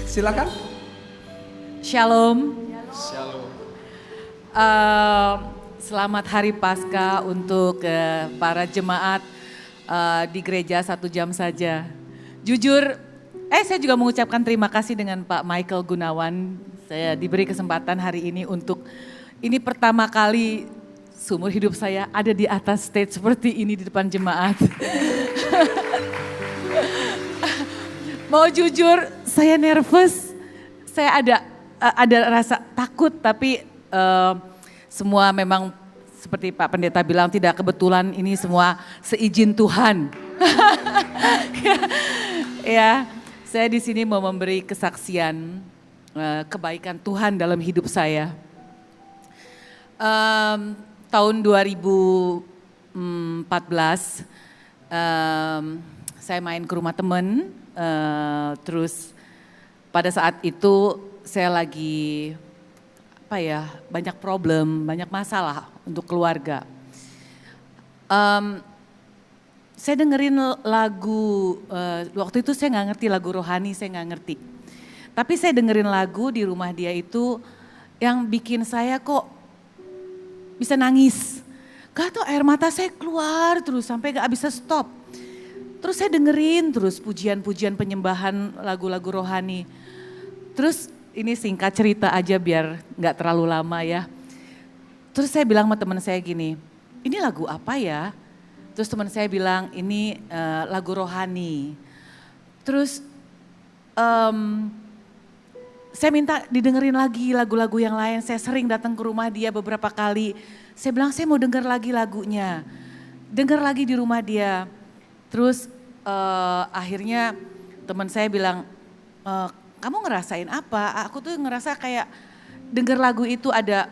Silakan. Shalom. Shalom. Selamat Hari Paskah untuk para jemaat di gereja 1 jam saja. Jujur, saya juga mengucapkan terima kasih dengan Pak Michael Gunawan. Saya diberi kesempatan hari ini untuk, ini pertama kali seumur hidup saya ada di atas stage seperti ini di depan jemaat. Mau jujur, saya nervous, saya ada rasa takut, tapi semua memang seperti Pak Pendeta bilang tidak kebetulan, ini semua seizin Tuhan. Ya, saya di sini mau memberi kesaksian kebaikan Tuhan dalam hidup saya. Tahun 2014, saya main ke rumah teman. Terus pada saat itu saya lagi banyak problem, banyak masalah untuk keluarga. Saya dengerin lagu, waktu itu saya nggak ngerti lagu rohani, saya nggak ngerti. Tapi saya dengerin lagu di rumah dia itu yang bikin saya kok bisa nangis. Gak tau, air mata saya keluar terus sampai gak bisa stop. Terus saya dengerin terus pujian-pujian penyembahan lagu-lagu rohani. Terus ini singkat cerita aja biar gak terlalu lama ya. Terus saya bilang sama teman saya gini, ini lagu apa ya? Terus teman saya bilang ini lagu rohani. Terus saya minta didengerin lagi lagu-lagu yang lain. Saya sering datang ke rumah dia beberapa kali. Saya bilang saya mau denger lagi lagunya. Denger lagi di rumah dia. Terus akhirnya teman saya bilang, kamu ngerasain apa? Aku tuh ngerasa kayak denger lagu itu ada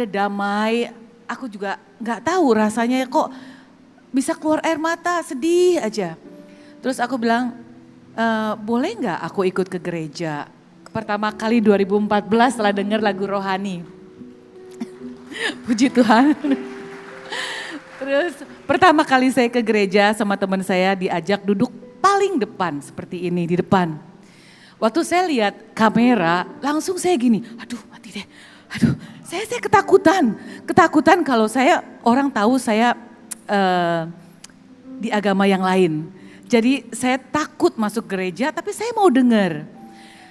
damai. Aku juga nggak tahu rasanya kok bisa keluar air mata, sedih aja. Terus aku bilang, boleh nggak aku ikut ke gereja? Pertama kali 2014 setelah denger lagu rohani. Puji Tuhan. Terus pertama kali saya ke gereja sama teman saya diajak duduk paling depan seperti ini di depan. Waktu saya lihat kamera langsung saya gini, aduh mati deh. Aduh saya ketakutan kalau orang tahu saya di agama yang lain. Jadi saya takut masuk gereja tapi saya mau dengar.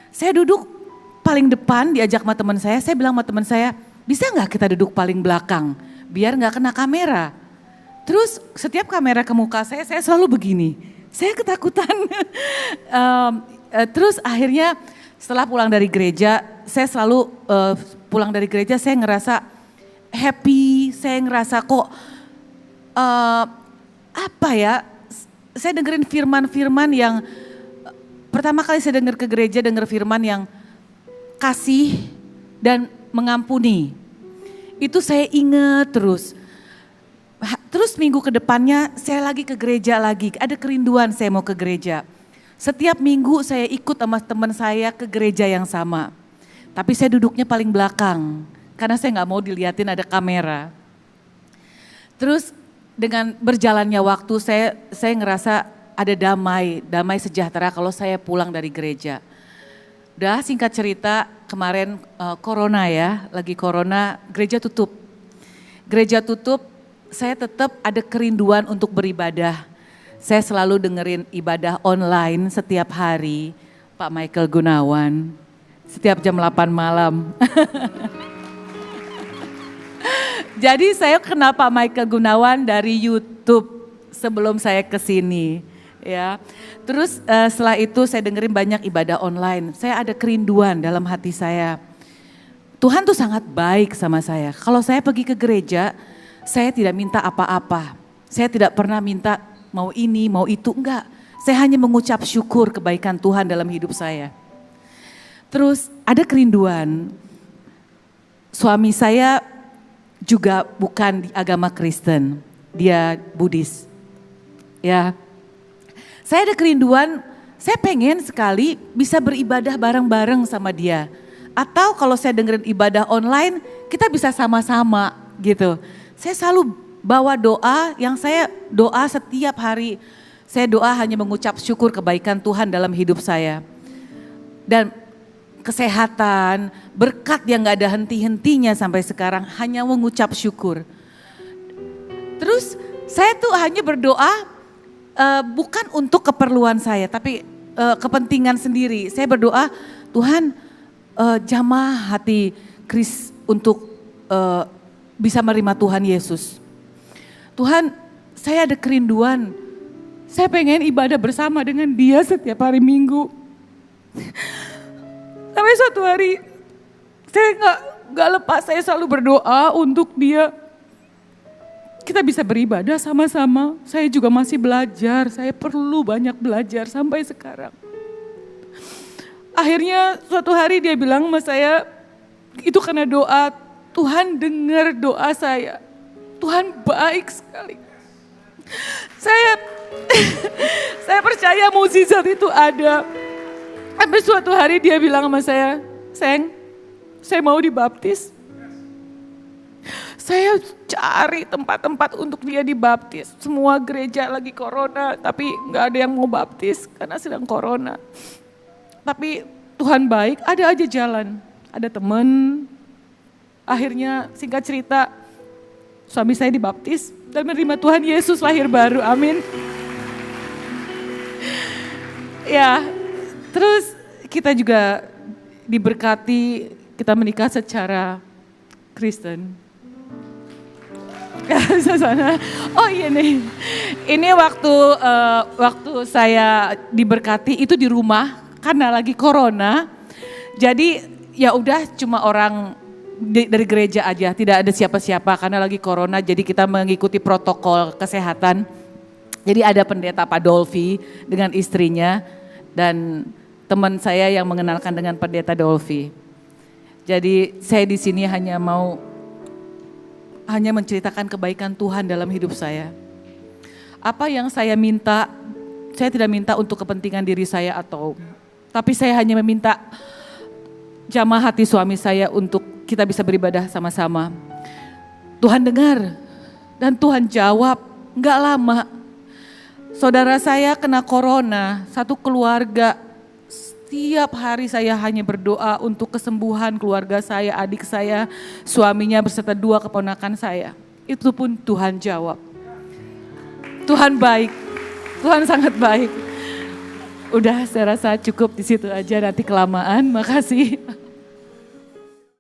Saya duduk paling depan diajak sama teman saya bilang sama teman saya, bisa nggak kita duduk paling belakang biar nggak kena kamera. Terus setiap kamera ke muka saya selalu begini, saya ketakutan. Terus akhirnya setelah pulang dari gereja, saya selalu pulang dari gereja saya ngerasa happy, saya ngerasa kok saya dengerin firman-firman yang pertama kali saya denger ke gereja, denger firman yang kasih dan mengampuni. Itu saya ingat terus. Terus minggu ke depannya saya lagi ke gereja lagi, ada kerinduan saya mau ke gereja. Setiap minggu saya ikut sama teman saya ke gereja yang sama. Tapi saya duduknya paling belakang, karena saya gak mau dilihatin ada kamera. Terus dengan berjalannya waktu saya ngerasa ada damai sejahtera kalau saya pulang dari gereja. Udah singkat cerita kemarin corona ya, lagi corona gereja tutup. Saya tetap ada kerinduan untuk beribadah. Saya selalu dengerin ibadah online setiap hari, Pak Michael Gunawan, setiap jam 8 malam. Jadi saya kenal Pak Michael Gunawan dari YouTube sebelum saya ke sini. Ya, terus setelah itu saya dengerin banyak ibadah online. Saya ada kerinduan dalam hati saya. Tuhan tuh sangat baik sama saya. Kalau saya pergi ke gereja, saya tidak minta apa-apa. Saya tidak pernah minta mau ini, mau itu, enggak. Saya hanya mengucap syukur kebaikan Tuhan dalam hidup saya. Terus ada kerinduan. Suami saya juga bukan di agama Kristen, dia Buddhis. Ya. Saya ada kerinduan, saya pengen sekali bisa beribadah bareng-bareng sama dia. Atau kalau saya dengerin ibadah online, kita bisa sama-sama gitu. Saya selalu bawa doa yang saya doa setiap hari. Saya doa hanya mengucap syukur kebaikan Tuhan dalam hidup saya. Dan kesehatan, berkat yang gak ada henti-hentinya sampai sekarang, hanya mengucap syukur. Terus saya tuh hanya berdoa bukan untuk keperluan saya, tapi kepentingan sendiri. Saya berdoa, Tuhan jamah hati Chris untuk bisa menerima Tuhan Yesus. Tuhan, saya ada kerinduan, saya pengen ibadah bersama dengan dia setiap hari Minggu. Sampai suatu hari saya nggak lepas, saya selalu berdoa untuk dia. Kita bisa beribadah sama-sama. Saya juga masih belajar, saya perlu banyak belajar sampai sekarang. Akhirnya suatu hari dia bilang sama saya, itu karena doa, Tuhan dengar doa saya. Tuhan baik sekali. Saya percaya mukjizat itu ada. Sampai suatu hari dia bilang sama saya, Seng, saya mau dibaptis. Saya cari tempat-tempat untuk dia dibaptis. Semua gereja lagi corona, tapi gak ada yang mau baptis karena sedang corona. Tapi Tuhan baik, ada aja jalan. Ada teman, akhirnya singkat cerita, suami saya dibaptis dan menerima Tuhan Yesus lahir baru, amin. Ya, terus kita juga diberkati, kita menikah secara Kristen. Oh iya nih, ini waktu saya diberkati itu di rumah karena lagi corona. Jadi ya udah cuma orang dari gereja aja, tidak ada siapa-siapa karena lagi corona, jadi kita mengikuti protokol kesehatan. Jadi ada pendeta Pak Dolfi dengan istrinya dan teman saya yang mengenalkan dengan pendeta Dolfi. Jadi saya di sini hanya menceritakan kebaikan Tuhan dalam hidup saya. Apa yang saya minta, saya tidak minta untuk kepentingan diri saya tapi saya hanya meminta jamah hati suami saya untuk kita bisa beribadah sama-sama. Tuhan dengar dan Tuhan jawab, enggak lama. Saudara saya kena corona, satu keluarga, setiap hari saya hanya berdoa untuk kesembuhan keluarga saya, adik saya, suaminya beserta 2 keponakan saya. Itu pun Tuhan jawab. Tuhan baik, Tuhan sangat baik. Udah saya rasa cukup di situ aja, nanti kelamaan, makasih.